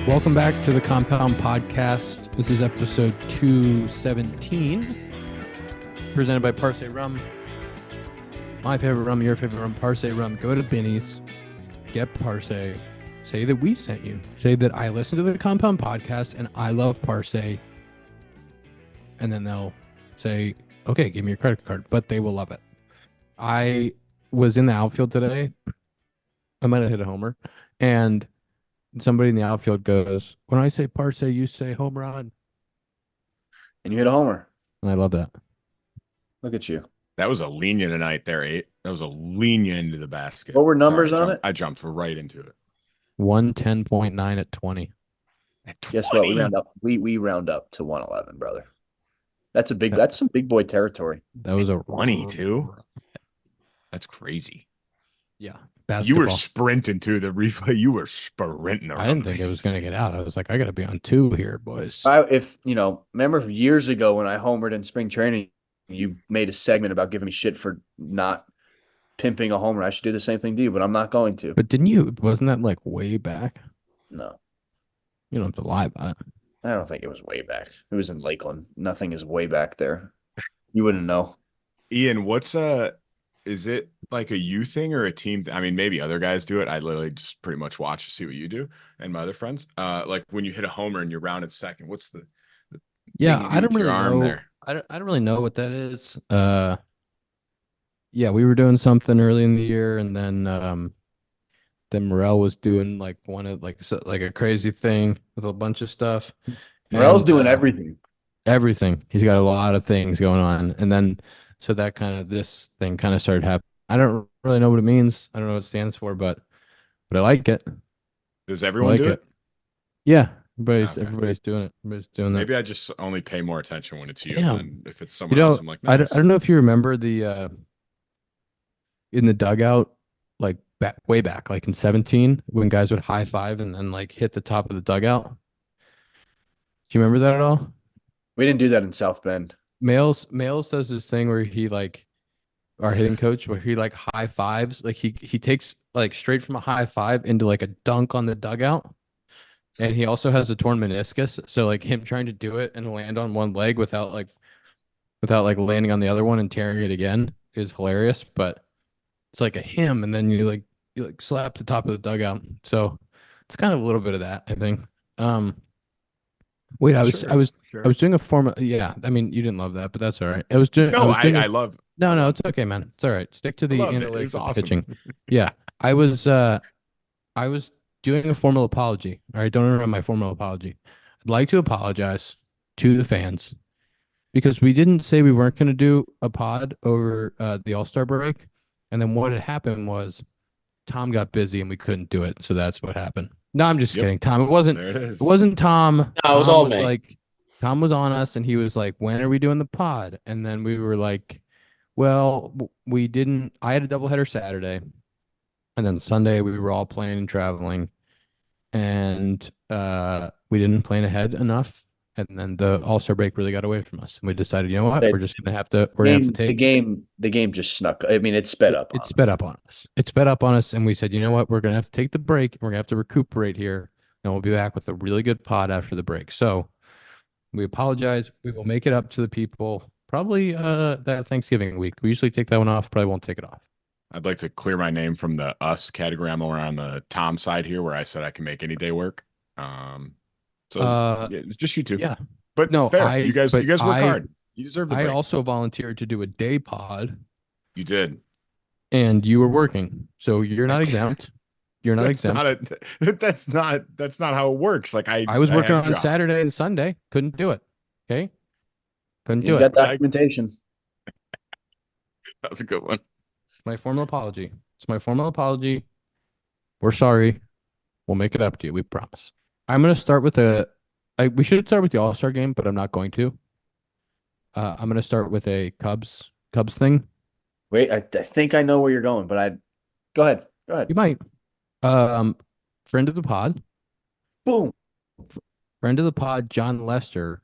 Welcome back to the Compound Podcast. This is episode 217, presented by Parse Rum. My favorite rum, your favorite rum, Parse Rum. Go to Binny's, get Parse, say that we sent you. Say that I listen to the Compound Podcast and I love Parse. And then they'll say, okay, give me your credit card, but they will love it. I was in the outfield today. I might have hit a homer. And somebody in the outfield goes, when I say Parse, you say home run. And you hit a homer. And I love that. Look at you. That was a lenient tonight there, 8. That was a lenient into the basket. What were numbers on it? I jumped right into it. 110.9 at 20. At 20? Guess what? We round up to 111, brother. That's some big boy territory. That was a 22. That's crazy. Yeah. Basketball. You were sprinting to the replay. You were sprinting around. I didn't think it was going to get out. I was like, I got to be on 2 here, boys. Remember years ago when I homered in spring training, you made a segment about giving me shit for not pimping a homer. I should do the same thing to you, but I'm not going to. But wasn't that like way back? No. You don't have to lie about it. I don't think it was way back. It was in Lakeland. Nothing is way back there. You wouldn't know. Ian, is it like a you thing or a team? I mean, maybe other guys do it. I literally just pretty much watch to see what you do and my other friends. Like when you hit a homer and you're rounded second, what's the I don't really know. There? I don't really know what that is. Yeah, we were doing something early in the year, and then Morel was doing like a crazy thing with a bunch of stuff. Morel's doing everything. Everything. He's got a lot of things going on, and then. So this thing kind of started happening. I don't really know what it means. I don't know what it stands for, but I like it. Does everyone do it? Yeah, everybody's doing it. Everybody's doing that. Maybe I just only pay more attention when it's you. Yeah. And if it's someone else, I'm like, nice. I don't know if you remember the in the dugout, like way back, like in 17, when guys would high five and then like hit the top of the dugout. Do you remember that at all? We didn't do that in South Bend. Males does this thing where he like our hitting coach where he like high fives, like he takes like straight from a high five into like a dunk on the dugout, and he also has a torn meniscus, so like him trying to do it and land on one leg without landing on the other one and tearing it again is hilarious. But it's like a him, and then you slap the top of the dugout, so it's kind of a little bit of that, I think. Wait, I was doing a form. Yeah, I mean, you didn't love that, but that's all right. I love. No, it's okay, man. It's all right. Stick to the analytics of pitching. Yeah, I was doing a formal apology. All right, don't interrupt my formal apology. I'd like to apologize to the fans because we didn't say we weren't going to do a pod over the All-Star break, and then what had happened was Tom got busy and we couldn't do it, so that's what happened. No, I'm just kidding, Tom. It wasn't. There it is. It wasn't Tom. No, it was all me. Tom was on us, and he was like, "When are we doing the pod?" And then we were like, "Well, we didn't." I had a doubleheader Saturday, and then Sunday we were all playing and traveling, and we didn't plan ahead enough. And then the All-Star break really got away from us, and we decided, you know what, we're just gonna have to. We're gonna have to take the game. Just snuck. I mean, it sped up. It sped up on us. It sped up on us, and we said, you know what, we're gonna have to take the break. We're gonna have to recuperate here, and we'll be back with a really good pod after the break. So we apologize. We will make it up to the people probably that Thanksgiving week. We usually take that one off. Probably won't take it off. I'd like to clear my name from the us category. I'm over on the Tom side here, where I said I can make any day work. So it's just you two. Yeah, but no, fair. You guys work hard. You deserve the break. I also volunteered to do a day pod. You did, and you were working, so you're not exempt. You're not exempt. That's not how it works. Like I was working on Saturday and Sunday. Couldn't do it. Okay, couldn't do it. He's got documentation. That was a good one. It's my formal apology. We're sorry. We'll make it up to you. We promise. I'm going to start with we should start with the All-Star game, but I'm not going to. I'm going to start with a Cubs thing. Wait, I think I know where you're going, but go ahead. You might. Friend of the pod. Boom. Friend of the pod, John Lester,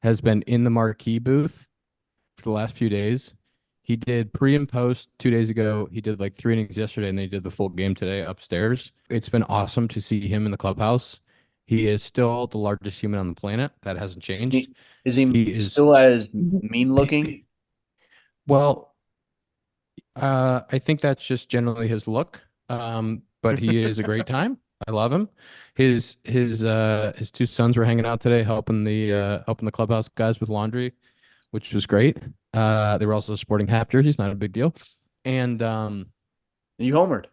has been in the Marquee booth for the last few days. He did pre and post 2 days ago. He did like 3 innings yesterday, and they did the full game today upstairs. It's been awesome to see him in the clubhouse. He is still the largest human on the planet. That hasn't changed. Is he He is still as mean looking? well. I think that's just generally his look. But he is a great time. I love him. His two sons were hanging out today, helping the clubhouse guys with laundry, which was great. They were also sporting Hap jerseys, not a big deal. And You homered.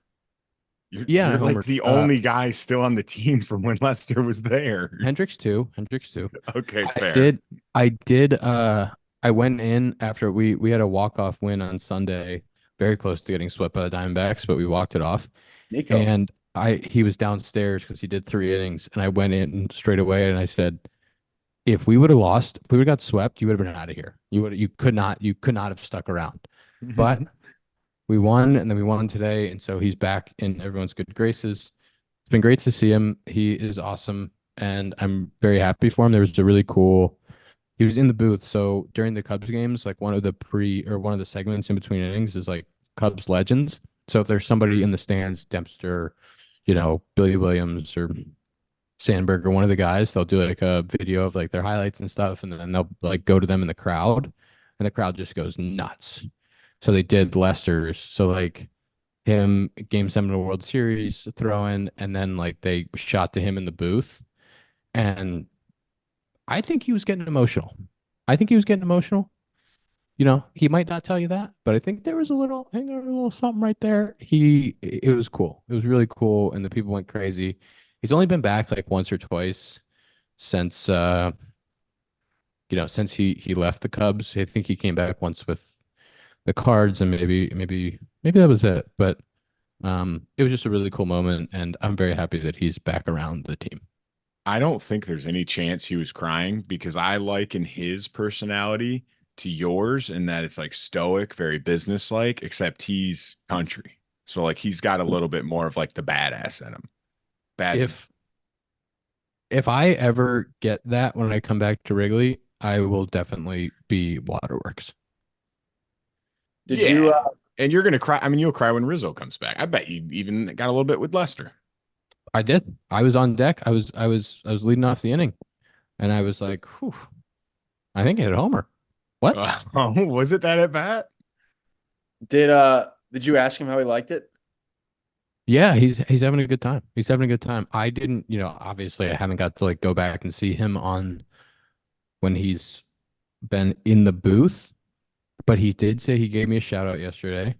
yeah, You're I like homered. the only guy still on the team from when Lester was there. Hendricks too. Hendricks too. Okay, I fair. did. I did. I went in after we had a walk-off win on Sunday, very close to getting swept by the Diamondbacks, but we walked it off. Nico. And he was downstairs because he did 3 innings, and I went in straight away and I said, if we would have lost, if we would have got swept, you would have been out of here. You could not have stuck around. But we won, and then we won today, and so he's back in everyone's good graces. It's been great to see him. He is awesome, and I'm very happy for him. There was a really cool. He was in the booth, so during the Cubs games, like one of the segments in between innings is like Cubs legends. So if there's somebody in the stands, Dempster, Billy Williams or Sandberg or one of the guys, they'll do like a video of like their highlights and stuff, and then they'll like go to them in the crowd, and the crowd just goes nuts. So they did Lester's. So like him Game 7 of the World Series throwing, and then like they shot to him in the booth, and I think he was getting emotional. I think he was getting emotional. He might not tell you that, but I think there was a little something right there. It was cool. It was really cool, and the people went crazy. He's only been back like once or twice since since he left the Cubs. I think he came back once with the Cards, and maybe that was it. But it was just a really cool moment, and I'm very happy that he's back around the team. I don't think there's any chance he was crying because I liken his personality to yours in that it's like stoic, very business-like, except he's country. So like he's got a little bit more of like the badass in him. If I ever get that when I come back to Wrigley, I will definitely be Waterworks. Did you and you're gonna cry. I mean, you'll cry when Rizzo comes back. I bet you even got a little bit with Lester. I did. I was on deck. I was leading off the inning, and I was like, "Whew, I think I hit a homer." What? Was it that at bat? did you ask him how he liked it? Yeah, he's having a good time. He's having a good time. I didn't, obviously I haven't got to like go back and see him on when he's been in the booth, but he did say he gave me a shout out yesterday,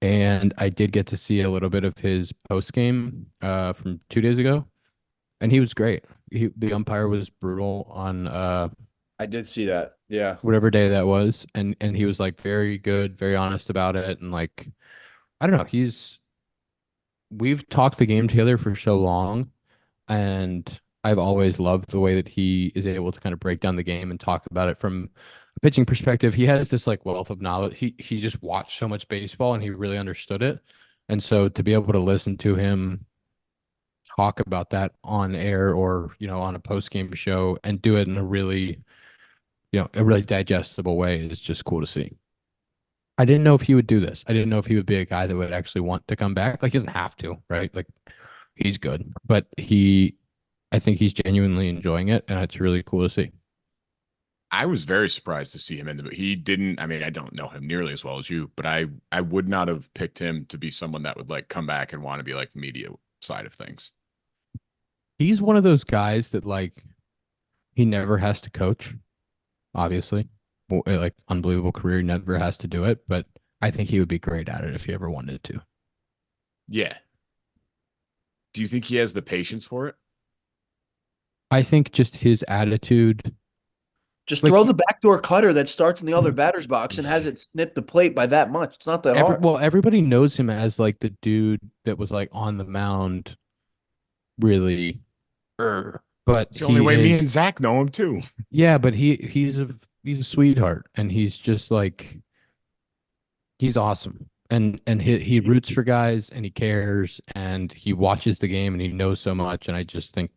and I did get to see a little bit of his post game from 2 days ago, and he was great. The umpire was brutal on I did see that. Yeah. whatever day that was, and he was like very good, very honest about it, and like I don't know, we've talked the game together for so long, and I've always loved the way that he is able to kind of break down the game and talk about it from a pitching perspective. He has this like wealth of knowledge. He just watched so much baseball and he really understood it. And so to be able to listen to him talk about that on air or, on a post game show and do it in a really digestible way is just cool to see. I didn't know if he would do this. I didn't know if he would be a guy that would actually want to come back. Like he doesn't have to, right? Like he's good, but I think he's genuinely enjoying it, and it's really cool to see. I was very surprised to see him in the. He didn't. I mean, I don't know him nearly as well as you, but I would not have picked him to be someone that would like come back and want to be like media side of things. He's one of those guys that like he never has to coach, obviously. Like unbelievable career, never has to do it, but I think he would be great at it if he ever wanted to. Yeah. Do you think he has the patience for it? I think just his attitude. Just Like, throw the backdoor cutter that starts in the other batter's box and has it snip the plate by that much. It's not that hard. Well, everybody knows him as like the dude that was like on the mound, really. But It's the only way me and Zack know him too. Yeah, but he's a sweetheart, and he's just like he's awesome. And he roots for guys, and he cares, and he watches the game, and he knows so much. And I just think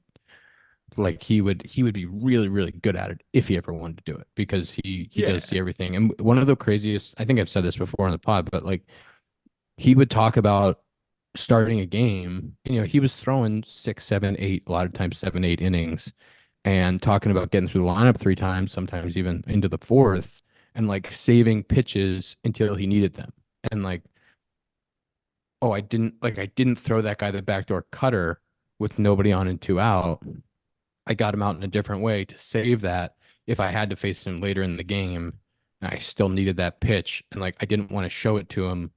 like he would be really, really good at it if he ever wanted to do it, because he does see everything. And one of the craziest, I think I've said this before on the pod, but like he would talk about starting a game, he was throwing 6, 7, 8, a lot of times 7, 8 innings, and talking about getting through the lineup 3 times, sometimes even into the fourth, and like saving pitches until he needed them. And like, oh, I didn't throw that guy the backdoor cutter with nobody on and 2 out. I got him out in a different way to save that if I had to face him later in the game, and I still needed that pitch, and like I didn't want to show it to him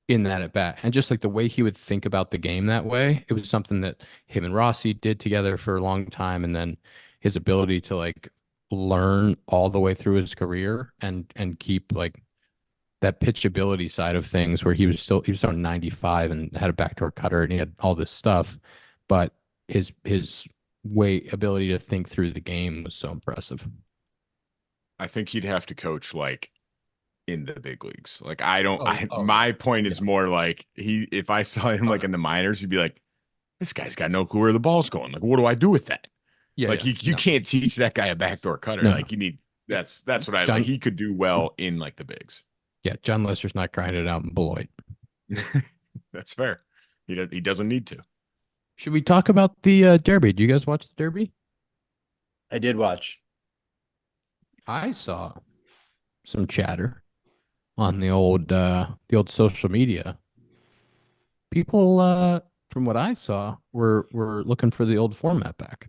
in that at bat. And just like the way he would think about the game that way, it was something that him and Rossi did together for a long time. And then his ability to like learn all the way through his career and keep like that pitchability side of things where he was on 95 and had a backdoor cutter and he had all this stuff. But his ability to think through the game was so impressive. I think he'd have to coach like in the big leagues. Like Oh, my yeah. point is more like if I saw him like in the minors, he'd be like, this guy's got no clue where the ball's going. Like, what do I do with that? Yeah, Like yeah. you No, can't teach that guy a backdoor cutter. no. Like you need that's what I like. John, He could do well in like the bigs. yeah, John Lester's not grinding it out in Beloit. That's fair. He doesn't need to. Should we talk about the Derby? Do you guys watch the Derby? I did watch. I saw some chatter on the old social media. People, from what I saw, were looking for the old format back.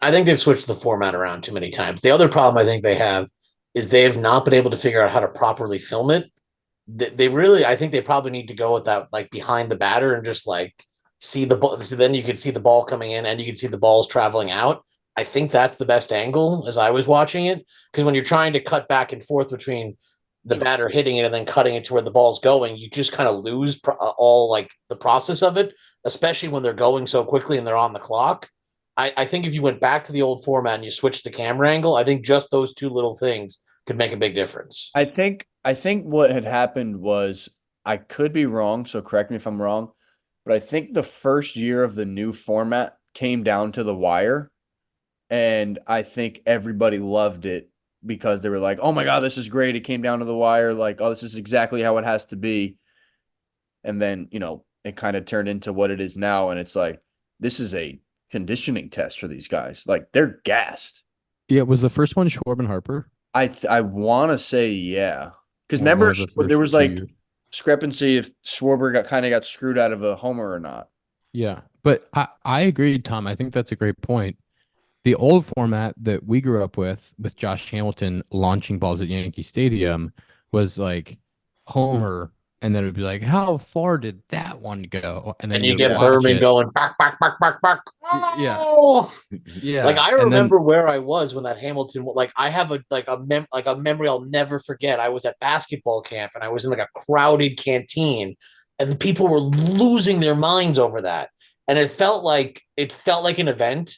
I think they've switched the format around too many times. The other problem I think they have is they have not been able to figure out how to properly film it. They really, I think they probably need to go with that, like behind the batter and just like see the ball. So then you can see the ball coming in and you can see the balls traveling out. I think that's the best angle as I was watching it. Because when you're trying to cut back and forth between the batter hitting it and then cutting it to where the ball's going, you just kind of lose all like the process of it, especially when they're going so quickly and they're on the clock. I think if you went back to the old format and you switched the camera angle, I think just those two little things could make a big difference. I think what had happened was, I could be wrong, so correct me if I'm wrong, but I think the first year of the new format came down to the wire, and I think everybody loved it because they were like, "Oh my God, this is great. It came down to the wire. Like, oh, this is exactly how it has to be." And then, it kind of turned into what it is now, and it's like, this is a conditioning test for these guys. Like, they're gassed. Yeah, was the first one Schwarb and Harper? I want to say yeah, because Or one remember of the there first was 2 years? like discrepancy if Schwarber got screwed out of a homer or not. Yeah, but I agree, Tom. I think that's a great point. The old format that we grew up with Josh Hamilton launching balls at Yankee Stadium, was like homer, and then it would be like, how far did that one go? And then And you you'd get watch Berman it. going back, back, back, back, back. Yeah, Oh! yeah. Like I And then remember where I was when that Hamilton. Like I have a memory I'll never forget. I was at basketball camp and I was in like a crowded canteen, and the people were losing their minds over that. And it felt like an event,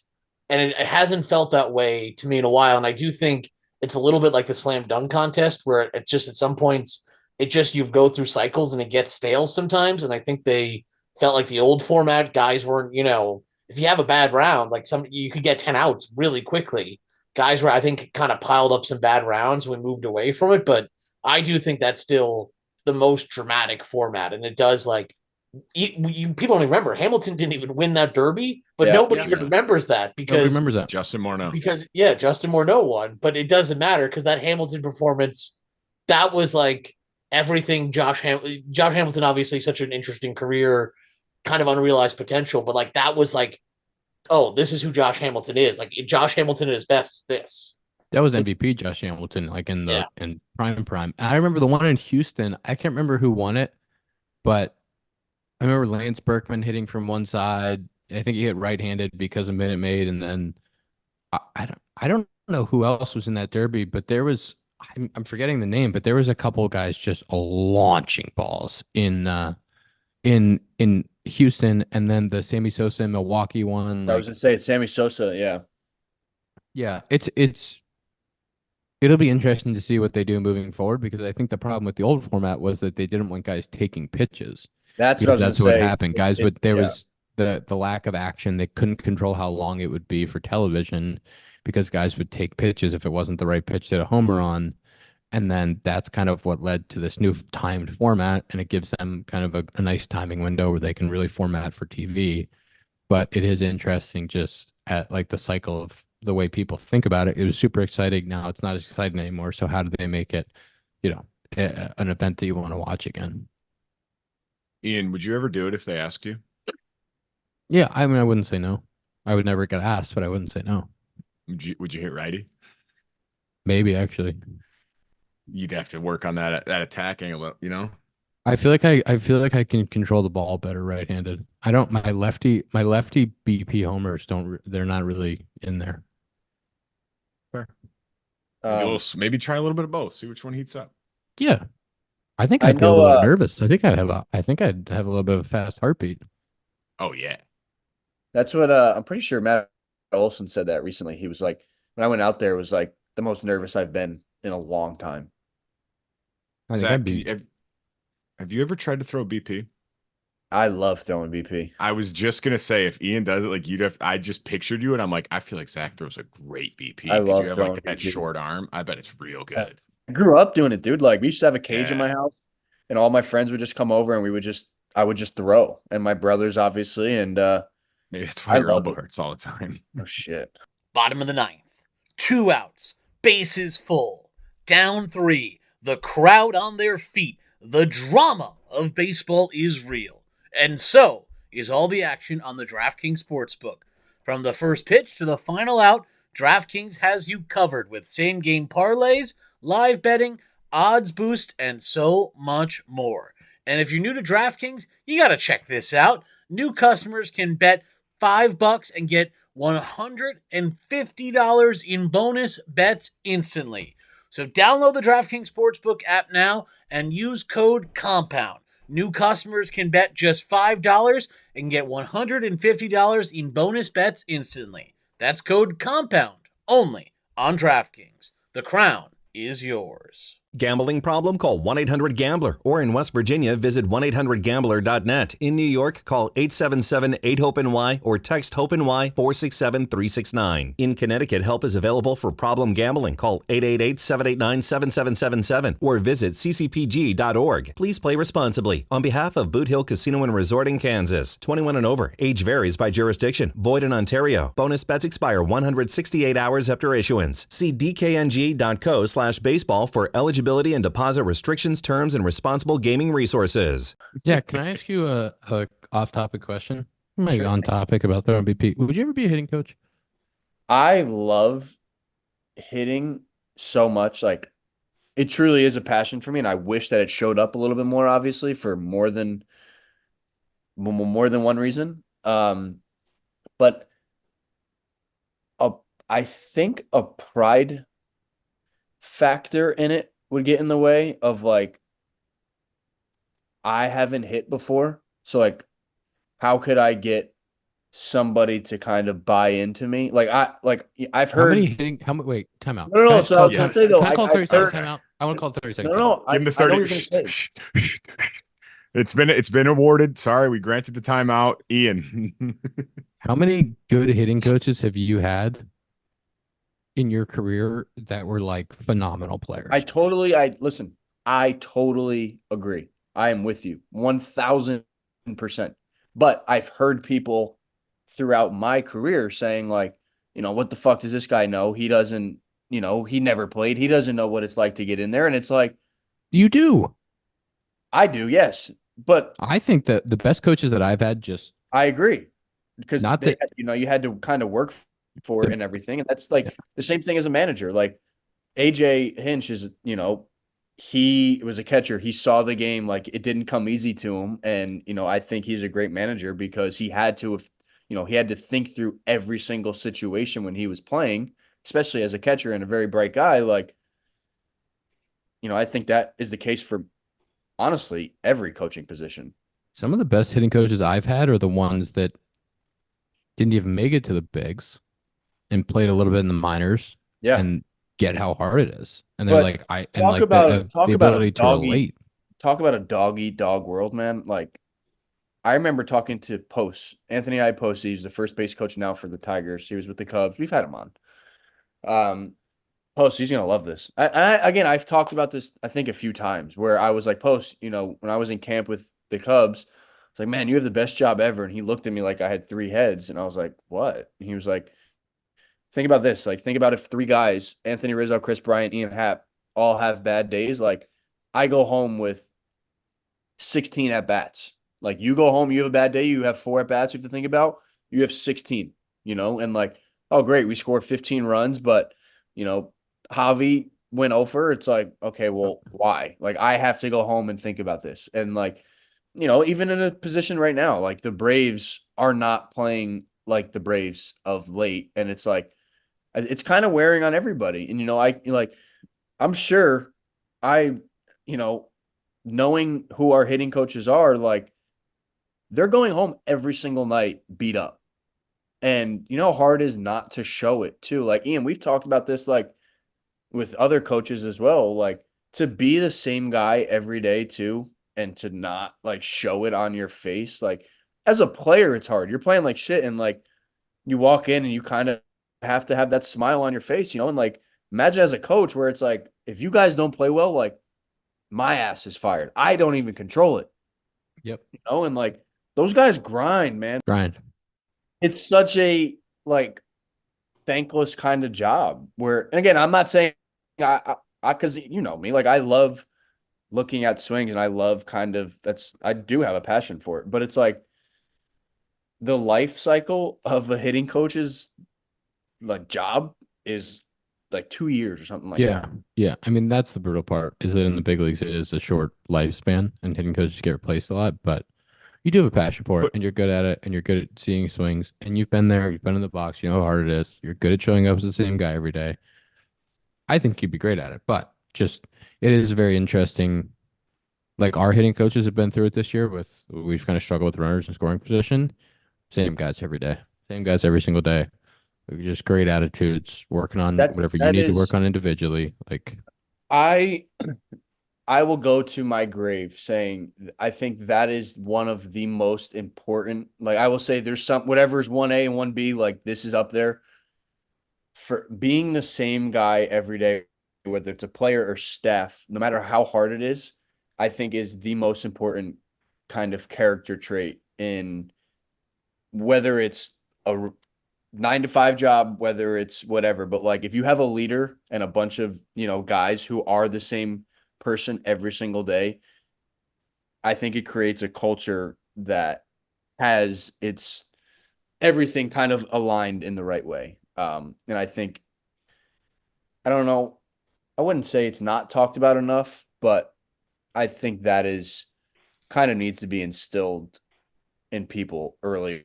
and it hasn't felt that way to me in a while. And I do think it's a little bit like the slam dunk contest, where it just at some points it just you go through cycles and it gets stale sometimes. And I think they felt like the old format guys weren't, if you have a bad round, like you could get 10 outs really quickly. Guys were, I think, kind of piled up some bad rounds when we moved away from it. But I do think that's still the most dramatic format. And it does like people don't even remember Hamilton didn't even win that derby, but Yeah. nobody Yeah. even remembers that nobody remembers that. Justin Morneau. because yeah, Justin Morneau won, but it doesn't matter because that Hamilton performance, that was like everything. Josh Hamilton, obviously, such an interesting career, kind of unrealized potential, but like that was like, oh, this is who Josh Hamilton is. Like Josh Hamilton at his best is this. That was MVP Josh Hamilton, like in Yeah. prime. I remember the one in Houston. I can't remember who won it, but I remember Lance Berkman hitting from one side. I think he hit right-handed because of Minute Maid, and then I don't know who else was in that derby, but I'm forgetting the name, but there was a couple of guys just launching balls in Houston, and then the Sammy Sosa in Milwaukee one. I was gonna say Sammy Sosa. Yeah, Yeah, it'll be interesting to see what they do moving forward, because I think the problem with the old format was that they didn't want guys taking pitches. that's what I was That's gonna what say. happened. Guys would there Yeah. was the lack of action. They couldn't control how long it would be for television because guys would take pitches if it wasn't the right pitch to hit a homer on. And then that's kind of what led to this new timed format, and it gives them kind of a nice timing window where they can really format for TV. But it is interesting just at like the cycle of the way people think about it. It was super exciting. Now it's not as exciting anymore. So how do they make it, an event that you want to watch again? Ian, would you ever do it if they asked you? Yeah, I mean, I wouldn't say no. I would never get asked, but I wouldn't say no. Would you hit righty? Maybe actually. You'd have to work on that attack angle, I feel like I can control the ball better right-handed. I don't my lefty BP homers they're not really in there. Fair. Um, Maybe try a little bit of both. See which one heats up. Yeah. I think I I'd be a know, little nervous. I think I'd have a little bit of a fast heartbeat. Oh yeah. that's what I'm pretty sure Matt Olson said that recently. He was like, when I went out there, it was like the most nervous I've been in a long time. I think Zach, I'd be have you ever tried to throw BP? I love throwing BP. I was just gonna say if Ian does it, like I just pictured you, and I'm like, I feel like Zach throws a great BP I because love you have throwing like that BP. short arm. I bet it's real good. I grew up doing it, dude. Like we used to have a cage in Yeah. my house, and all my friends would just come over, and I would just throw, and my brothers obviously, and Maybe that's why I your loved elbow it. hurts all the time. Oh shit. Bottom of the ninth. 2 outs. Bases full. Down 3. The crowd on their feet. The drama of baseball is real. And so is all the action on the DraftKings Sportsbook. From the first pitch to the final out, DraftKings has you covered with same-game parlays, live betting, odds boost, and so much more. And if you're new to DraftKings, you got to check this out. New customers can bet $5 and get $150 in bonus bets instantly. So download the DraftKings Sportsbook app now and use code COMPOUND. New customers can bet just $5 and get $150 in bonus bets instantly. That's code COMPOUND only on DraftKings. The crown is yours. Gambling problem? Call 1-800-GAMBLER. Or in West Virginia, visit 1-800-GAMBLER.net. In New York, call 877-8-HOPENY or text HOPENY 467-369. In Connecticut, help is available for problem gambling. Call 888-789-7777 or visit ccpg.org. Please play responsibly. On behalf of Boot Hill Casino and Resort in Kansas, 21 and over. Age varies by jurisdiction. Void in Ontario. Bonus bets expire 168 hours after issuance. See dkng.co/baseball for eligibility and deposit restrictions, terms, and responsible gaming resources. Jack, can I ask you a off-topic question? Maybe Sure. on topic about throwing BP. Would you ever be a hitting coach? I love hitting so much. Like it truly is a passion for me, and I wish that it showed up a little bit more, obviously, for more than one reason. But I think a pride factor in it would get in the way of like I haven't hit before. So like how could I get somebody to kind of buy into me? I've How many heard hitting? Wait, time out. No, Can I so I was call gonna time- say though, Can I call 30 seconds heard- time out? I want to call 30 seconds. no, time out. no, Give him the I know 30. what you're gonna say. It's been awarded. Sorry, we granted the timeout. Ian. How many good hitting coaches have you had in your career that were like phenomenal players? I totally agree. I am with you 1000%. But I've heard people throughout my career saying like, what the fuck does this guy know? He doesn't, he never played. He doesn't know what it's like to get in there. And it's like, You do. I do, yes. But I think that the best coaches that I've had just I agree because Not that- you had to kind of work for it and everything. And that's like the same thing as a manager. Like AJ Hinch is, he was a catcher. He saw the game. Like it didn't come easy to him. And, I think he's a great manager because he had to, he had to think through every single situation when he was playing, especially as a catcher and a very bright guy. Like, I think that is the case for honestly every coaching position. some of the best hitting coaches I've had are the ones that didn't even make it to the bigs and played a little bit in the minors Yeah. and get how hard it is. And they're But like, talk about the a ability to dog relate. Talk about a dog eat dog world, man. Like I remember talking to Anthony I. Post. He's the first base coach now for the Tigers. He was with the Cubs. We've had him on. Post, he's gonna love this. Again, I've talked about this, I think, a few times where I was like, Post, when I was in camp with the Cubs, it's like, man, you have the best job ever. And he looked at me like I had three heads, and I was like, what? And he was like, think about this. Like, think about if three guys, Anthony Rizzo, Chris Bryant, Ian Happ, all have bad days. Like, I go home with 16 at bats. Like, you go home, you have a bad day, you have 4 at bats you have to think about. You have 16, and like, oh, great, we scored 15 runs, but, you know, Javi went over. It's like, okay, well, why? Like, I have to go home and think about this. And like, even in a position right now, like the Braves are not playing like the Braves of late. And it's like, it's kind of wearing on everybody. And, I'm sure I, you know, knowing who our hitting coaches are, like they're going home every single night beat up. And you know how hard it is not to show it too. Like Ian, we've talked about this like with other coaches as well, like to be the same guy every day too, and to not like show it on your face. Like as a player, it's hard. You're playing like shit, and like you walk in and you kind of have to have that smile on your face, and like imagine as a coach where it's like, if you guys don't play well, like my ass is fired. I don't even control it. Yep. And like those guys grind, man. Grind. It's such a like thankless kind of job where, and again, I'm not saying because you know me, like I love looking at swings and I love I do have a passion for it, but it's like the life cycle of a hitting coach's like job is like 2 years or something like that. Yeah. I mean, that's the brutal part, is that in the big leagues, it is a short lifespan and hitting coaches get replaced a lot, but you do have a passion for it and you're good at it and you're good at seeing swings and you've been there, you've been in the box, you know how hard it is. You're good at showing up as the same guy every day. I think you'd be great at it, but just it is very interesting. Like our hitting coaches have been through it this year we've kind of struggled with runners in scoring position. Same guys every day. Same guys every single day. Just great attitudes, working on whatever you need to work on individually. Like I will go to my grave saying I think that is one of the most important. Like I will say there's whatever's 1A and 1B, like this is up there for being the same guy every day, whether it's a player or staff, no matter how hard it is, I think is the most important kind of character trait in whether it's a 9 to 5 job, whether it's whatever. But like if you have a leader and a bunch of, guys who are the same person every single day, I think it creates a culture that has its everything kind of aligned in the right way. And I think, I don't know, I wouldn't say it's not talked about enough, but I think that is kind of needs to be instilled in people earlier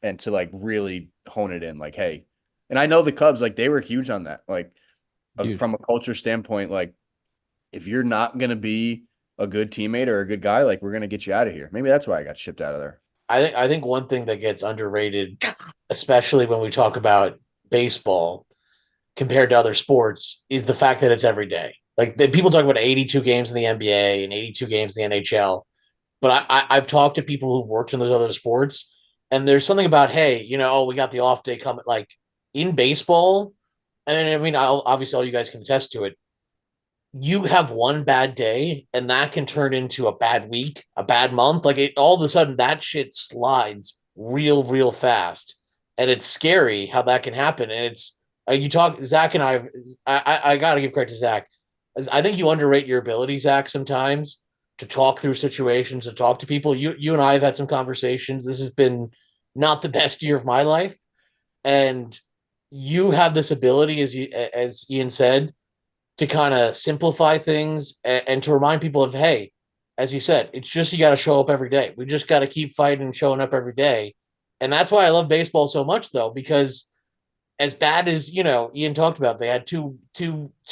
and to like really hone it in. Like, hey, and I know the Cubs, like they were huge on that. Like from a culture standpoint, like if you're not going to be a good teammate or a good guy, like we're going to get you out of here. Maybe that's why I got shipped out of there. I think one thing that gets underrated, especially when we talk about baseball compared to other sports, is the fact that it's every day. Like people talk about 82 games in the NBA and 82 games in the NHL, but I've talked to people who've worked in those other sports, and there's something about, hey, we got the off day coming. Like in baseball, and I mean, obviously all you guys can attest to it. You have one bad day and that can turn into a bad week, a bad month. Like all of a sudden that shit slides real fast. And it's scary how that can happen. And it's you talk Zach and I gotta give credit to Zach. I think you underrate your ability, Zach, sometimes to talk through situations, to talk to people. You and I have had some conversations. This has been not the best year of my life. And you have this ability, as Ian said, to kind of simplify things and to remind people of, hey, as you said, it's just you got to show up every day. We just got to keep fighting and showing up every day. And that's why I love baseball so much, though, because as bad as, Ian talked about, they had two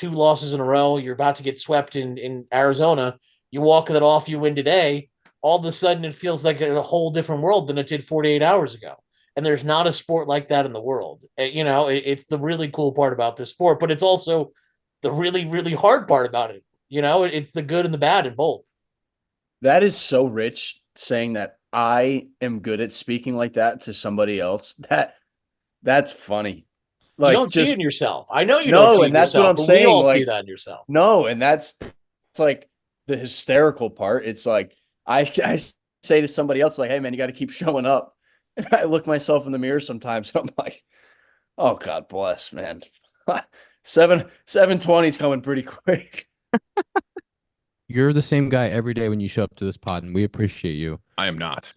losses in a row. You're about to get swept in Arizona. You walk that off, you win today. All of a sudden, it feels like a whole different world than it did 48 hours ago. And there's not a sport like that in the world. It's the really cool part about this sport, but it's also the really hard part about it. It's the good and the bad in both. That is so rich, saying that I am good at speaking like that to somebody else. That's funny. You Like don't see it in yourself. I know you don't no, see it and in that's what yourself, I'm but we saying. all see Like that in yourself. no, and it's like the hysterical part. It's like I say to somebody else, like, hey man, you got to keep showing up. And I look myself in the mirror sometimes and I'm like, oh God bless, man. 720 is coming pretty quick. You're the same guy every day when you show up to this pod, and we appreciate you. I am not.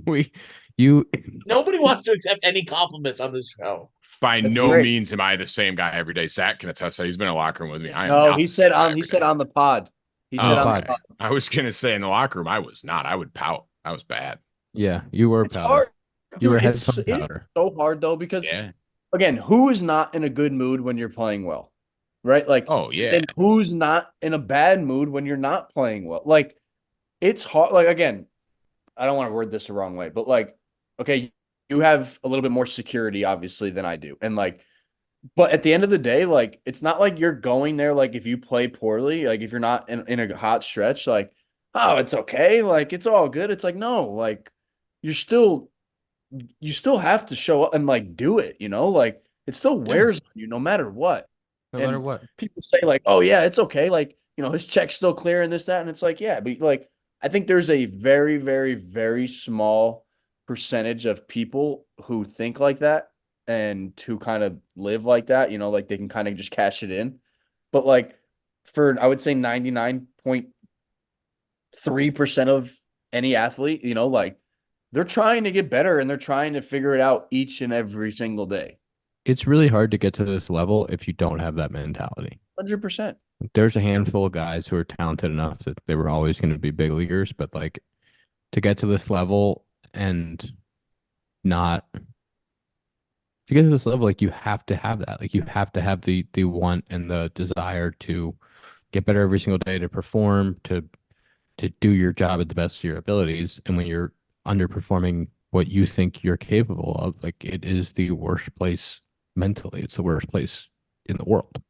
we you Nobody wants to accept any compliments on this show. By That's no great. means am I the same guy every day. Zach can attest that. He's been in the locker room with me. I am No, not he the said same guy on every he said day. on the pod. He said on the pod. pod. I was gonna say in the locker room, I was not. I would pout. I was bad. yeah, you were It's powder. hard. You were Dude, headphone it is powder. so hard though because Yeah. again, who is not in a good mood when you're playing well? Right? Like Oh yeah. and who's not in a bad mood when you're not playing well? Like it's hard. Like again, I don't want to word this the wrong way, but like, okay, you have a little bit more security, obviously, than I do. And like, but at the end of the day, like, it's not like you're going there, like, if you play poorly, like, if you're not in a hot stretch, like, oh, it's okay. Like, it's all good. It's like, no, like, you're still, you still have to show up and like do it, you know? Like, it still Yeah. wears on you no matter what. No matter And what. people say, like, oh, yeah, it's okay. Like, you know, his check's still clear and this, that. And it's like, yeah, but like, I think there's a very, very, very small percentage of people who think like that and who kind of live like that, you know, like they can kind of just cash it in. But like for, I would say 99.3% of any athlete, you know, like they're trying to get better and they're trying to figure it out each and every single day. It's really hard to get to this level if you don't have that mentality. 100%. There's a handful of guys who are talented enough that they were always going to be big leaguers, but like to get to this level and not to get to this level, like you have to have that. Like you have to have the want and the desire to get better every single day, to perform, to do your job at the best of your abilities. And when you're underperforming what you think you're capable of, like it is the worst place mentally. It's the worst place in the world.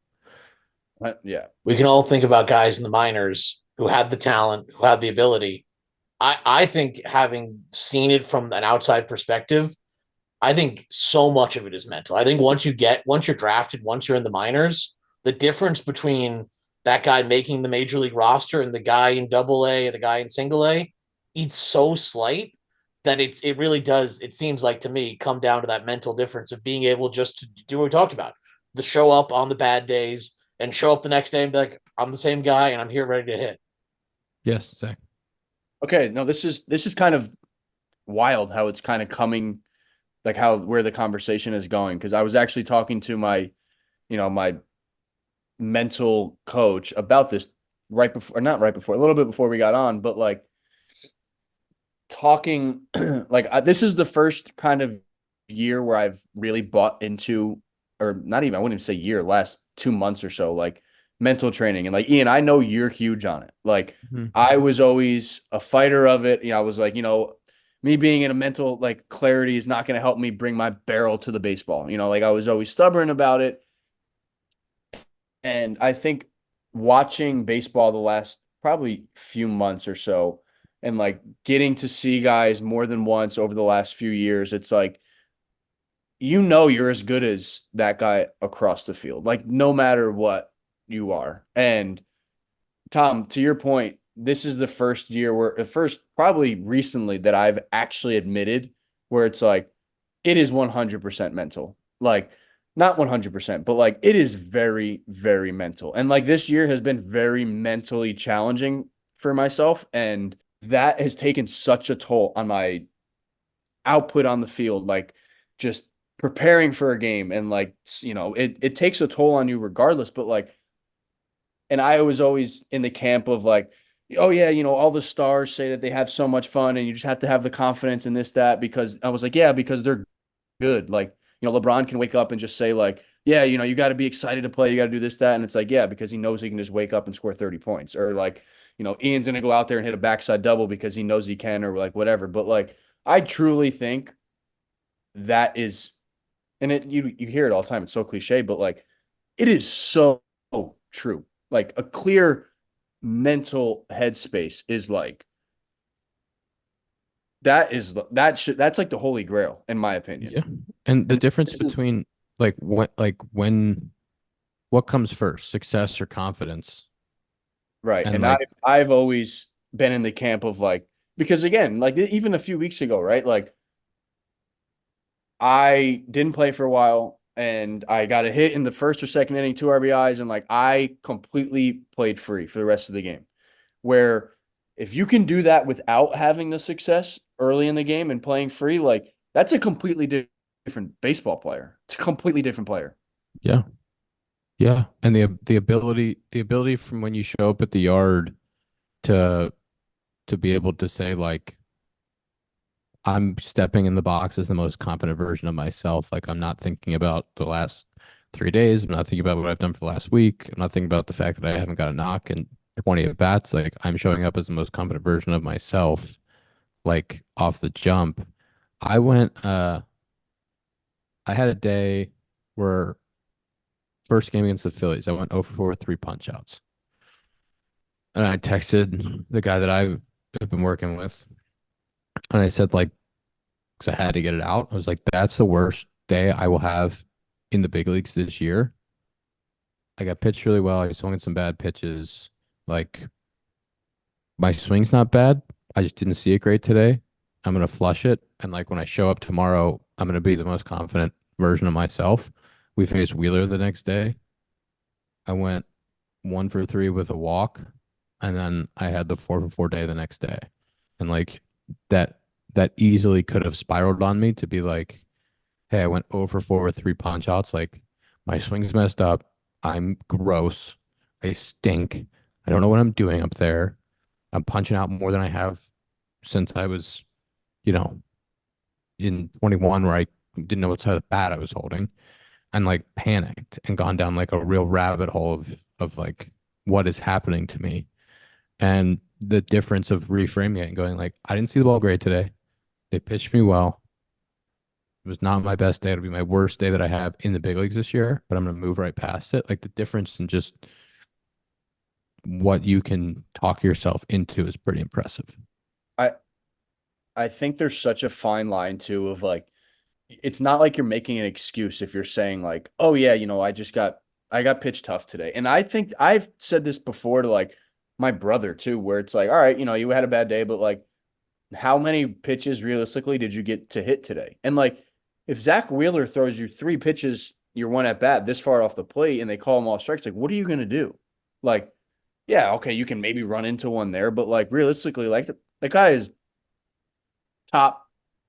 Yeah. We can all think about guys in the minors who had the talent, who had the ability. I think having seen it from an outside perspective, I think so much of it is mental. I think once you're drafted, once you're in the minors, the difference between that guy making the major league roster and the guy in double A and the guy in single A, it's so slight that it really does, it seems like to me, come down to that mental difference of being able just to do what we talked about. The show up on the bad days and show up the next day and be like, I'm the same guy and I'm here ready to hit. Yes, Zach. Okay. No, this is kind of wild how it's kind of coming, like where the conversation is going. Cause I was actually talking to my mental coach about this right before, or not right before, a little bit before we got on, but like talking, this is the first kind of year where I've really bought into, or not even, I wouldn't even say year, last 2 months or so, like mental training. And like, Ian, I know you're huge on it. Like I was always a fighter of it. You know, I was like, you know, me being in a mental like clarity is not going to help me bring my barrel to the baseball. You know, like I was always stubborn about it. And I think watching baseball the last probably few months or so and like getting to see guys more than once over the last few years, it's like, you know, you're as good as that guy across the field, like no matter what you are. And Tom, to your point, this is the first year probably recently that I've actually admitted where it's like, it is 100% mental. Like, not 100%, but like it is very, very mental. And like this year has been very mentally challenging for myself. And that has taken such a toll on my output on the field, like just preparing for a game. And like, you know, it takes a toll on you regardless. But like, and I was always in the camp of like, oh yeah, you know, all the stars say that they have so much fun and you just have to have the confidence in this, that, because I was like, yeah, because they're good. Like, you know, LeBron can wake up and just say like, yeah, you know, you got to be excited to play. You got to do this, that. And it's like, yeah, because he knows he can just wake up and score 30 points, or like, you know, Ian's going to go out there and hit a backside double because he knows he can, or like whatever. But like, I truly think that is, and you hear it all the time. It's so cliche, but like, it is so true. Like a clear mental headspace is like, that's like the holy grail in my opinion. Yeah. And the difference This is- between When what comes first, success or confidence? Right. And And like, I've always been in the camp of like, because again, like even a few weeks ago, right? Like I didn't play for a while and I got a hit in the first or second inning, two RBIs, and like I completely played free for the rest of the game. Where if you can do that without having the success early in the game and playing free, like that's a completely different baseball player. It's a completely different player. yeah, yeah. And the ability from when you show up at the yard to be able to say like, I'm stepping in the box as the most confident version of myself. Like I'm not thinking about the last 3 days. I'm not thinking about what I've done for the last week. I'm not thinking about the fact that I haven't got a knock in 20 at bats. Like I'm showing up as the most confident version of myself, like off the jump. I went I had a day where first game against the Phillies, I went 0 for 4 with 3 punch outs. And I texted the guy that I've been working with and I said like, because I had to get it out. I was like, that's the worst day I will have in the big leagues this year. I got pitched really well. I swung at some bad pitches. Like my swing's not bad. I just didn't see it great today. I'm gonna flush it. And like when I show up tomorrow, I'm gonna be the most confident version of myself. We faced Wheeler the next day. I went 1 for 3 with a walk, and then I had the 4 for 4 day the next day. And like that that easily could have spiraled on me to be like, hey, I went 0 for 4 with 3 punch outs. Like my swing's messed up. I'm gross. I stink. I don't know what I'm doing up there. I'm punching out more than I have since I was, you know, in 21 where I didn't know what side of the bat I was holding and like panicked and gone down like a real rabbit hole of like what is happening to me. And the difference of reframing it and going like, I didn't see the ball great today. They pitched me well. It was not my best day. It'll be my worst day that I have in the big leagues this year, but I'm going to move right past it. Like the difference in just what you can talk yourself into is pretty impressive. I I think there's such a fine line too of like it's not like you're making an excuse if you're saying like, "Oh yeah, I got pitched tough today." And I think I've said this before to like my brother too, where it's like, "All right, you had a bad day, but like how many pitches realistically did you get to hit today?" And like if Zack Wheeler throws you 3 pitches, you're one at bat this far off the plate and they call them all strikes, like what are you going to do? Like, yeah, okay, you can maybe run into one there, but like realistically, like the guy is top,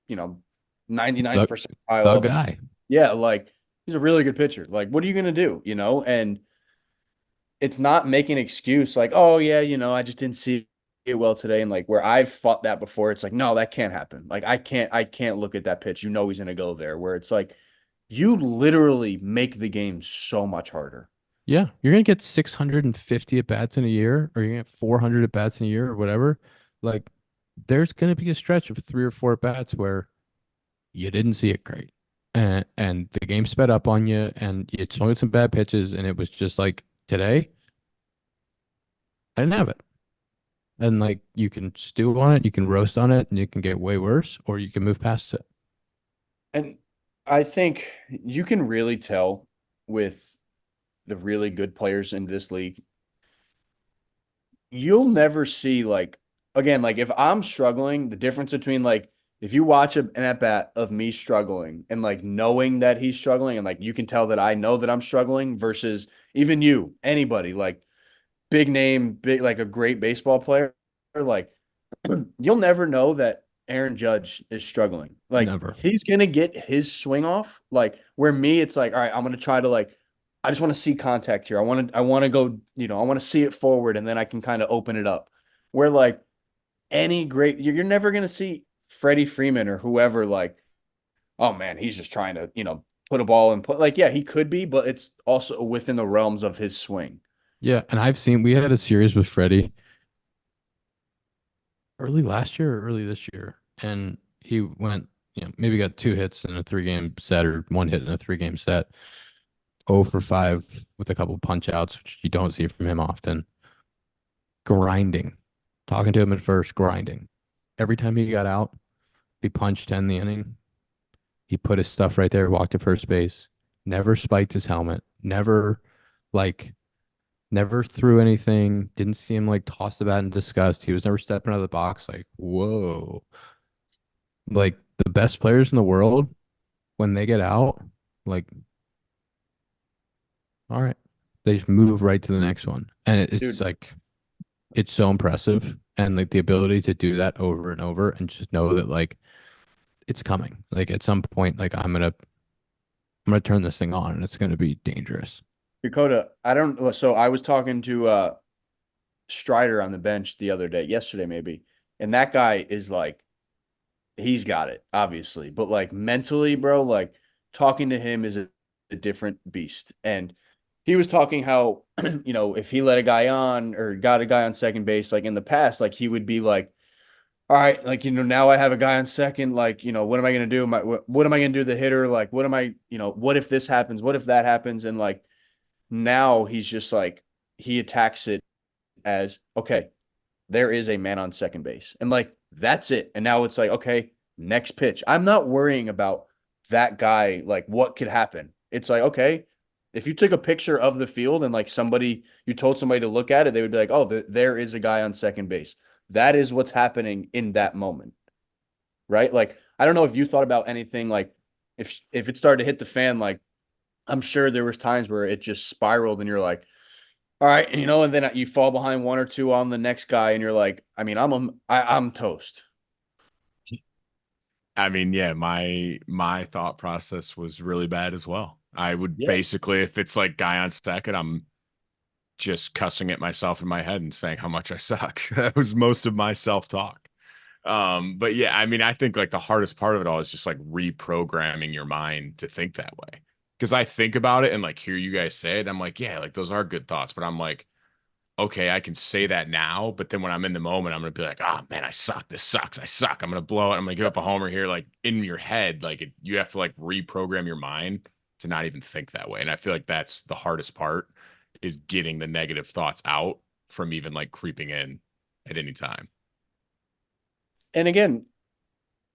you know, 99th The, percentile the of guy. yeah, like he's a really good pitcher. Like, what are you gonna do? And it's not making an excuse like, oh yeah, I just didn't see it well today. And like where I've fought that before, it's like, no, that can't happen. Like I can't look at that pitch. He's gonna go there. Where it's like you literally make the game so much harder. Yeah. You're going to get 650 at bats in a year, or you're going to get 400 at bats in a year, or whatever. Like, there's going to be a stretch of 3 or 4 at bats where you didn't see it great. And the game sped up on you, and you swung at some bad pitches, and it was just like today, I didn't have it. And like you can stew on it, you can roast on it, and you can get way worse, or you can move past it. And I think you can really tell with the really good players in this league. You'll never see like again, like if I'm struggling, the difference between like if you watch an at bat of me struggling and like knowing that he's struggling and like you can tell that I know that I'm struggling versus even you, anybody, like big name, big like a great baseball player, like you'll never know that Aaron Judge is struggling. Like Never. he's gonna get his swing off. Like where me, it's like, all right, I'm gonna try to like I just want to see contact here. I want to go, I want to see it forward and then I can kind of open it up. Where like any great you're never gonna see Freddie Freeman or whoever like, oh man, he's just trying to, put a ball and put like, yeah, he could be, but it's also within the realms of his swing. Yeah. And we had a series with Freddie early last year or early this year. And he went, maybe got 2 hits in a 3 game set or 1 hit in a 3 game set. 0 for 5 with a couple punch outs, which you don't see from him often. Grinding. Talking to him at first, grinding. Every time he got out, he punched 10 the inning. He put his stuff right there, walked to first base, never spiked his helmet, like never threw anything, didn't see him like toss the bat in disgust. He was never stepping out of the box like, whoa. Like the best players in the world, when they get out, like, all right, they just move right to the next one. And it's Dude, like, it's so impressive. And like the ability to do that over and over and just know that like it's coming. Like at some point, like I'm gonna turn this thing on and it's gonna be dangerous. Dakota, so I was talking to Strider on the bench the other day, yesterday maybe, and that guy is like, he's got it, obviously, but like mentally, bro, like talking to him is a different beast. And he was talking how, if he let a guy on or got a guy on second base, like in the past, like he would be like, all right, like, now I have a guy on second, like, what am I going to do? What am I going to do to the hitter? Like, what am I, what if this happens? What if that happens? And like, now he's just like, he attacks it as, okay, there is a man on second base. And like, that's it. And now it's like, okay, next pitch. I'm not worrying about that guy, like what could happen. It's like, okay, if you took a picture of the field and like you told somebody to look at it, they would be like, oh, there is a guy on second base. That is what's happening in that moment. Right? Like, I don't know if you thought about anything like if it started to hit the fan, like I'm sure there was times where it just spiraled and you're like, all right, and then you fall behind one or two on the next guy, and you're like, I mean, I'm toast. I mean, yeah, my thought process was really bad as well. I would Yeah. basically, if it's like guy on second, I'm just cussing at myself in my head and saying how much I suck. That was most of my self-talk. But yeah, I mean, I think like the hardest part of it all is just like reprogramming your mind to think that way. Because I think about it and like hear you guys say it, I'm like, yeah, like those are good thoughts. But I'm like, okay, I can say that now, but then when I'm in the moment, I'm gonna be like, oh man, I suck. This sucks. I suck. I'm gonna blow it. I'm gonna give up a homer here. Like in your head, like you have to like reprogram your mind to not even think that way. And I feel like that's the hardest part is getting the negative thoughts out from even like creeping in at any time. And again,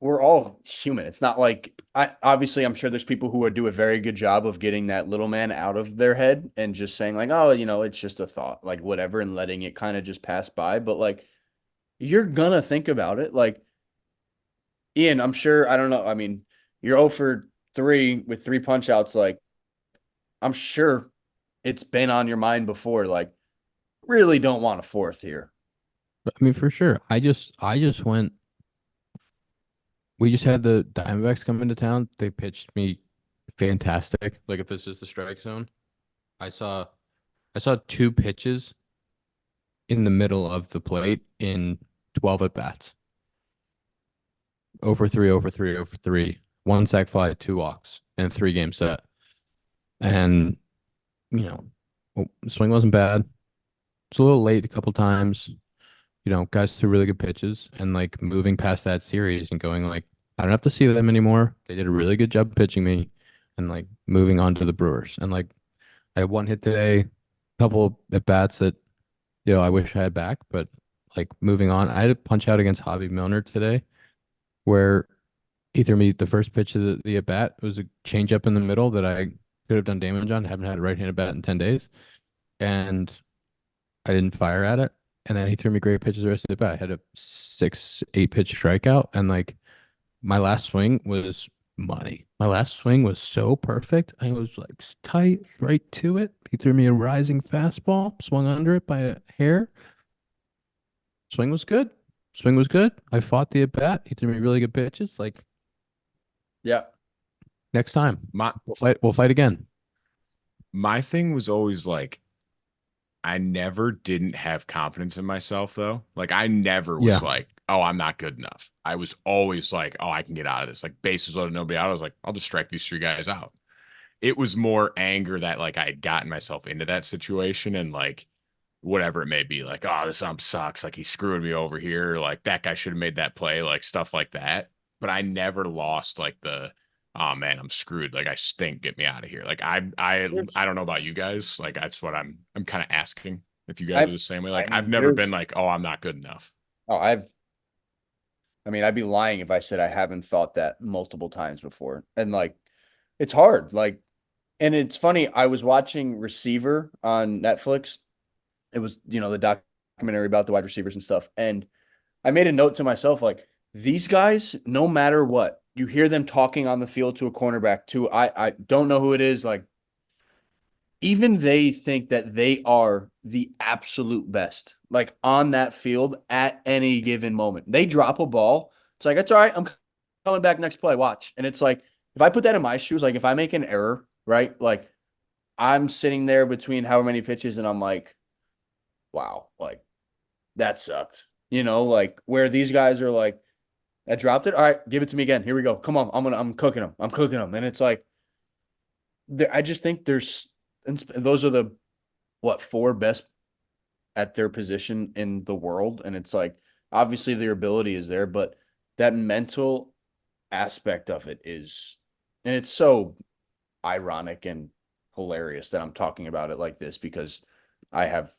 we're all human. It's not like obviously I'm sure there's people who would do a very good job of getting that little man out of their head and just saying like, oh, it's just a thought, like whatever, and letting it kind of just pass by. But like, you're gonna think about it. Like, Ian, I'm sure, I don't know. I mean, you're 0 for 3 with 3 punch outs. Like, I'm sure it's been on your mind before. Like, really don't want a fourth here. But I mean, for sure. I just went. We just had the Diamondbacks come into town. They pitched me fantastic. Like if this is the strike zone, I saw I saw two pitches in the middle of the plate in 12 at bats. Over three, over three, over three. One sac fly, two walks, and 3 game set. And the swing wasn't bad. It's a little late a couple times. Guys threw really good pitches and like moving past that series and going like, I don't have to see them anymore. They did a really good job pitching me and like moving on to the Brewers. And like I had one hit today, a couple at bats that, I wish I had back, but like moving on. I had a punch out against Javi Milner today where he threw me the first pitch of the at bat. It was a change up in the middle that I could have done damage on. Haven't had a right-handed bat in 10 days. And I didn't fire at it. And then he threw me great pitches the rest of the bat. I had a 6, 8 pitch strikeout. And like my last swing was money. My last swing was so perfect. I was like tight right to it. He threw me a rising fastball, swung under it by a hair. Swing was good. Swing was good. I fought the at bat. He threw me really good pitches. Like, Yeah. next time, My we'll fight again. my thing was always like I never didn't have confidence in myself though. Like I never was Yeah. like, oh, I'm not good enough. I was always like, oh, I can get out of this. Like bases loaded, nobody out. I was like, I'll just strike these 3 guys out. It was more anger that like I had gotten myself into that situation and like whatever it may be, like, oh, this ump sucks. Like he screwed me over here. Like that guy should have made that play, like stuff like that. But I never lost like oh man, I'm screwed. Like I stink. Get me out of here. Like I don't know about you guys. Like that's what I'm kind of asking if you guys are the same way. Like I mean, I've never been like, oh, I'm not good enough. Oh, I mean, I'd be lying if I said I haven't thought that multiple times before. And like, it's hard. Like, And it's funny, I was watching Receiver on Netflix. It was, the documentary about the wide receivers and stuff. And I made a note to myself, like, these guys, no matter what, you hear them talking on the field to a cornerback, to I don't know who it is, like, even they think that they are the absolute best, like on that field at any given moment. They drop a ball, it's like, it's all right, I'm coming back next play, watch. And it's like, if I put that in my shoes, like if I make an error, right? Like I'm sitting there between however many pitches and I'm like, wow, like that sucked. Like where these guys are like, I dropped it. All right, give it to me again. Here we go. Come on. I'm cooking them. I'm cooking them. And it's like, I just think those are the, four best at their position in the world. And it's like, obviously their ability is there, but that mental aspect of it is, and it's so ironic and hilarious that I'm talking about it like this because I have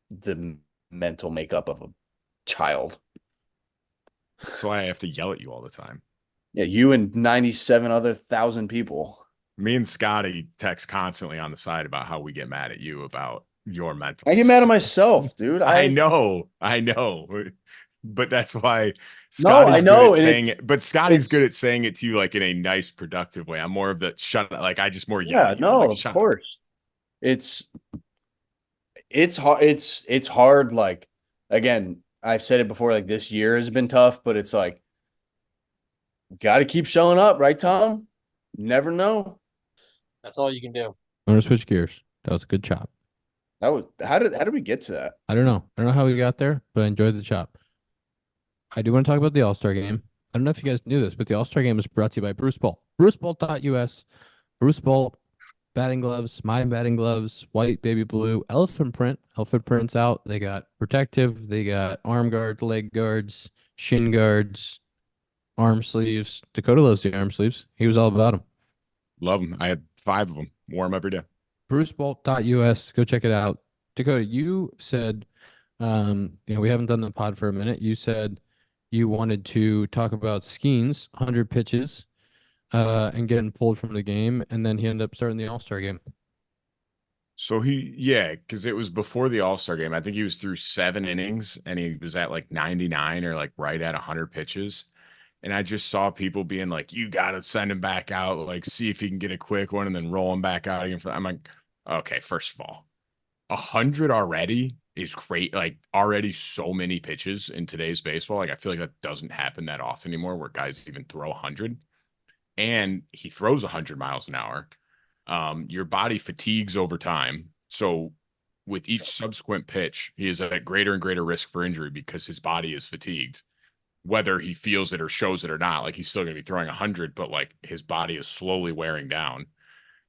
the mental makeup of a child. That's why I have to yell at you all the time. Yeah, you and 97 other thousand people. Me and Scotty text constantly on the side about how we get mad at you about your mental. I get mad at myself, dude. I know. But that's why No, I Scotty's know, good at and saying it. But Scotty's good it's- at saying it to you like in a nice, productive way. I'm more of the shut up. Like I just more yell Yeah, at you. I'm no, like, of shut up. course. It's hard. It's hard. Like, again, I've said it before, like this year has been tough, but it's like, got to keep showing up, right, Tom? Never know. That's all you can do. I'm gonna switch gears. That was a good chop. How did we get to that? I don't know. I don't know how we got there, but I enjoyed the chop. I do want to talk about the All-Star game. I don't know if you guys knew this, but the All-Star game is brought to you by Bruce Bolt. BruceBolt.us. Bruce Bolt, batting gloves, my batting gloves, white, baby blue, elephant print. Elephant print's out. They got protective. They got arm guards, leg guards, shin guards, arm sleeves. Dakota loves the arm sleeves. He was all about them. Love them. I had 5 of them. Wore them every day. BruceBolt.us. Go check it out. Dakota, you said, we haven't done the pod for a minute. You said you wanted to talk about Skeens, 100 pitches, and getting pulled from the game, and then he ended up starting the All-Star game. So because it was before the All-Star game. I think he was through 7 innings and he was at like 99 or like right at 100 pitches. And I just saw people being like, you got to send him back out, like see if he can get a quick one and then roll him back out again. I'm like, okay, first of all, 100 already is great. Like already so many pitches in today's baseball. Like I feel like that doesn't happen that often anymore where guys even throw 100. And he throws 100 miles an hour. Your body fatigues over time. So with each subsequent pitch, he is at greater and greater risk for injury because his body is fatigued, whether he feels it or shows it or not. Like he's still going to be throwing 100, but like his body is slowly wearing down.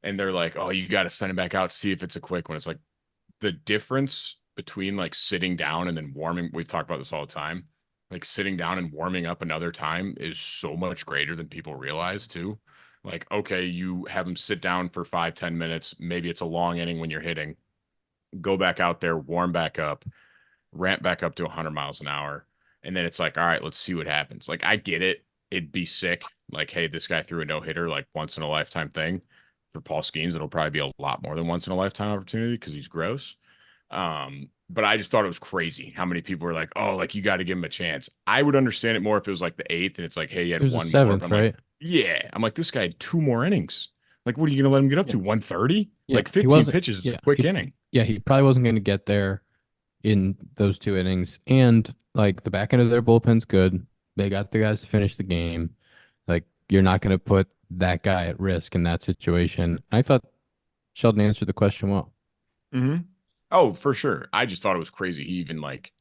And they're like, oh, you got to send him back out, see if it's a quick one. It's like the difference between like sitting down and then warming. We've talked about this all the time. Like sitting down and warming up another time is so much greater than people realize too. Like, okay, you have them sit down for 5-10 minutes. Maybe it's a long inning when you're hitting. Go back out there, warm back up, ramp back up to 100 miles an hour. And then it's like, all right, let's see what happens. Like, I get it. It'd be sick. Like, hey, this guy threw a no-hitter, like once in a lifetime thing. For Paul Skeens, it'll probably be a lot more than once in a lifetime opportunity because he's gross. But I just thought it was crazy how many people were like, oh, like you got to give him a chance. I would understand it more if it was like the 8th and it's like, hey, he had It was one the 7th, more. right? Like, yeah. I'm like, this guy had 2 more innings. Like, what are you going to let him get up to? 130? Yeah, Like he 15 wasn't- pitches is yeah, a quick he- inning. Yeah, he probably wasn't going to get there in those 2 innings. And like the back end of their bullpen's good. They got the guys to finish the game. Like you're not going to put that guy at risk in that situation. I thought Sheldon answered the question well. Mm-hmm. Oh, for sure. I just thought it was crazy. He even like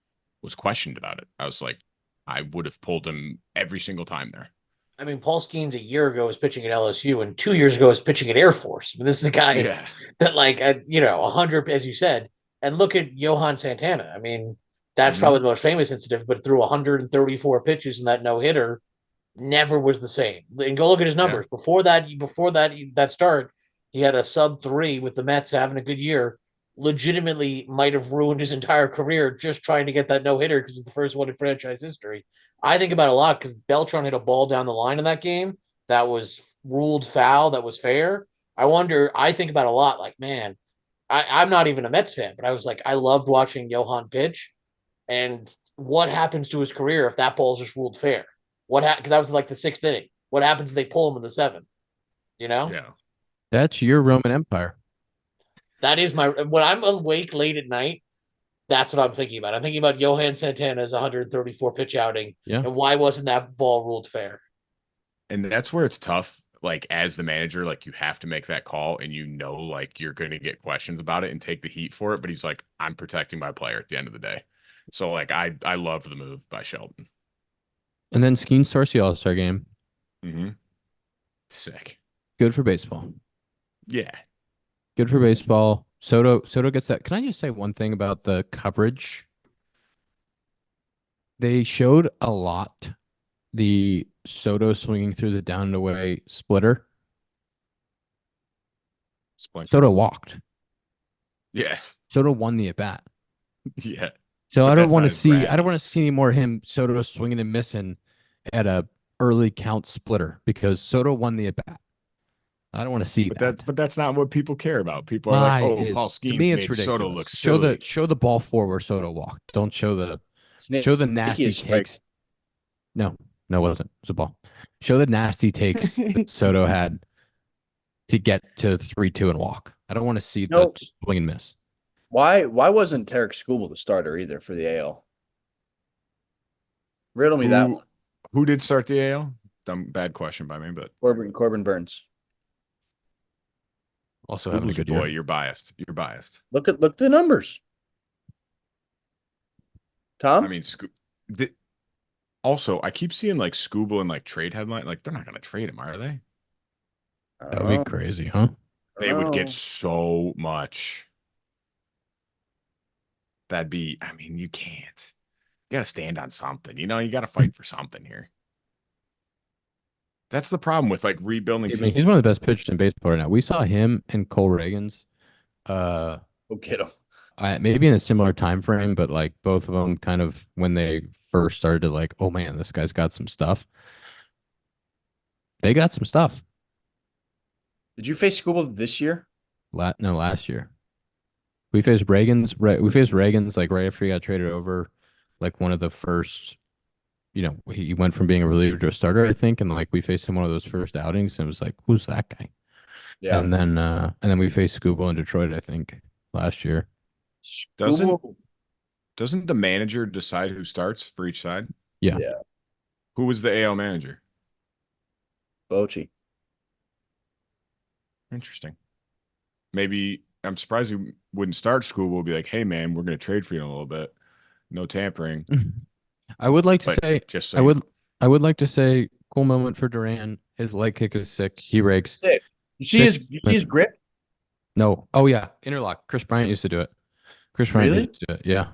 was questioned about it. I was like, I would have pulled him every single time there. I mean, Paul Skeens a year ago was pitching at LSU, and 2 years ago was pitching at Air Force. I mean, this is a guy that, like, 100, as you said. And look at Johan Santana. I mean, that's probably the most famous incident, but threw 134 pitches in that no hitter, never was the same. And go look at his numbers before that start. He had a sub-3 with the Mets having a good year. Legitimately might have ruined his entire career just trying to get that no hitter because it's the first one in franchise history. I think about it a lot because Beltran hit a ball down the line in that game that was ruled foul, that was fair. I think about a lot, like, man, I'm not even a Mets fan, but I was like, I loved watching Johan pitch. And what happens to his career if that ball's just ruled fair? Because that was like the 6th inning. What happens if they pull him in the 7th? You know? Yeah. That's your Roman Empire. That is when I'm awake late at night, that's what I'm thinking about. I'm thinking about Johan Santana's 134 pitch outing. Yeah. And why wasn't that ball ruled fair? And that's where it's tough. Like as the manager, like you have to make that call and like you're going to get questions about it and take the heat for it. But he's like, I'm protecting my player at the end of the day. So like I love the move by Shelton. And then Skeen starts the All-Star game. Mm-hmm. Sick. Good for baseball. Yeah. Good for baseball. Soto gets that. Can I just say one thing about the coverage? They showed a lot the Soto swinging through the down and away splitter. Splinter. Soto walked. Yeah. Soto won the at bat. Yeah. So But I don't that's want not to his see. brand. I don't want to see any more of him Soto swinging and missing at a early count splitter because Soto won the at bat. I don't want to see that. But that's not what people care about. People are Why like, oh, is Paul to Skeens me it's made Soto ridiculous. look silly. Show the ball forward where Soto walked. Don't show the nasty takes. No, it wasn't. It was a ball. Show the nasty takes that Soto had to get to 3-2 and walk. I don't want to see the swing and miss. Why wasn't Tarek Skubal the starter either for the AL? Riddle me that one. Who did start the AL? Bad question by me, but Corbin Burns. Also having a good boy, year. you're biased. You're biased. Look at the numbers. Tom? I mean, also, I keep seeing like Scooble and like trade headline. Like, they're not going to trade him, are they? That would be crazy, huh? They would get so much. That'd be, I mean, you can't. You got to stand on something. You got to fight for something here. That's the problem with like rebuilding I mean, teams. he's one of the best pitchers in baseball right now. We saw him and Cole Reagans. Go get him. Maybe in a similar time frame, but like both of them kind of when they first started to like, oh man, this guy's got some stuff. They got some stuff. Did you face Skubal this year? No, last year. We faced Reagans. We faced Reagans like right after he got traded over, like one of the first. He went from being a reliever to a starter, I think, and like we faced him one of those first outings, and it was like, who's that guy? Yeah. And then we faced Skubal in Detroit, I think, last year. Doesn't the manager decide who starts for each side? Yeah. Who was the AL manager? Bochy. Interesting. Maybe I'm surprised he wouldn't start School. We'll be like, hey man, we're going to trade for you in a little bit. No tampering. I would like to But say, just I would like to say, cool moment for Duran. His leg kick is sick. He rakes. Sick. You see his grip? No. Oh yeah, interlock. Chris Bryant used to do it. Chris Bryant Really? used to do it. Yeah,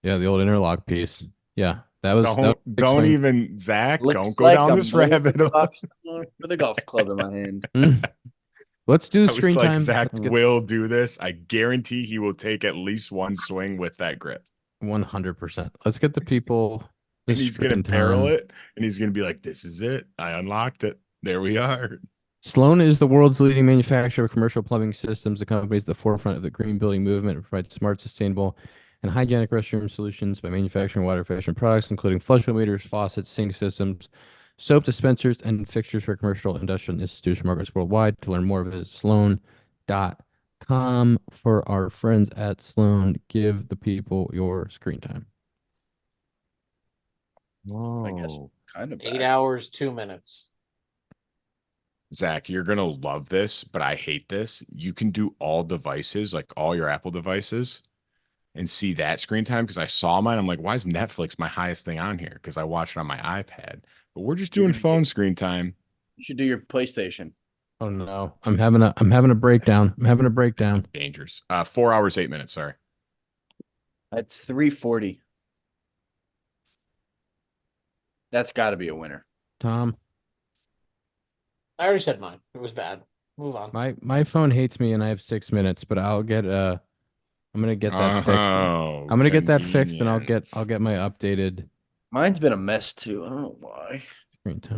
the old interlock piece. Yeah, that was. Don't even Zach. Looks Don't go like down I'm this rabbit hole. with a golf club in my hand. Let's do I the was screen like, time. Zach will do this. I guarantee he will take at least one swing with that grip. 100%. Let's get the people. And he's going to barrel it, and he's going to be like, this is it. I unlocked it. There we are. Sloan is the world's leading manufacturer of commercial plumbing systems. The company is at the forefront of the green building movement and provides smart, sustainable, and hygienic restroom solutions by manufacturing water efficient products, including flushometers, faucets, sink systems, soap dispensers, and fixtures for commercial, industrial, and institutional markets worldwide. To learn more, visit sloan.com. For our friends at Sloan, give the people your screen time. I guess kind of 8 hours, 2 minutes. Zach, you're going to love this, but I hate this. You can do all devices, like all your Apple devices, and see that screen time. Because I saw mine. I'm like, why is Netflix my highest thing on here? Because I watch it on my iPad. But we're just doing phone screen time. You should do your PlayStation. Oh no, I'm having a breakdown. Dangerous. 4 hours, 8 minutes. Sorry. At 3:40. That's got to be a winner. Tom, I already said mine. It was bad. Move on. my phone hates me, and I have 6 minutes, but I'm gonna get that fixed. I'm gonna get that fixed, and I'll get my updated Mine's been a mess too. I don't know why. screen time.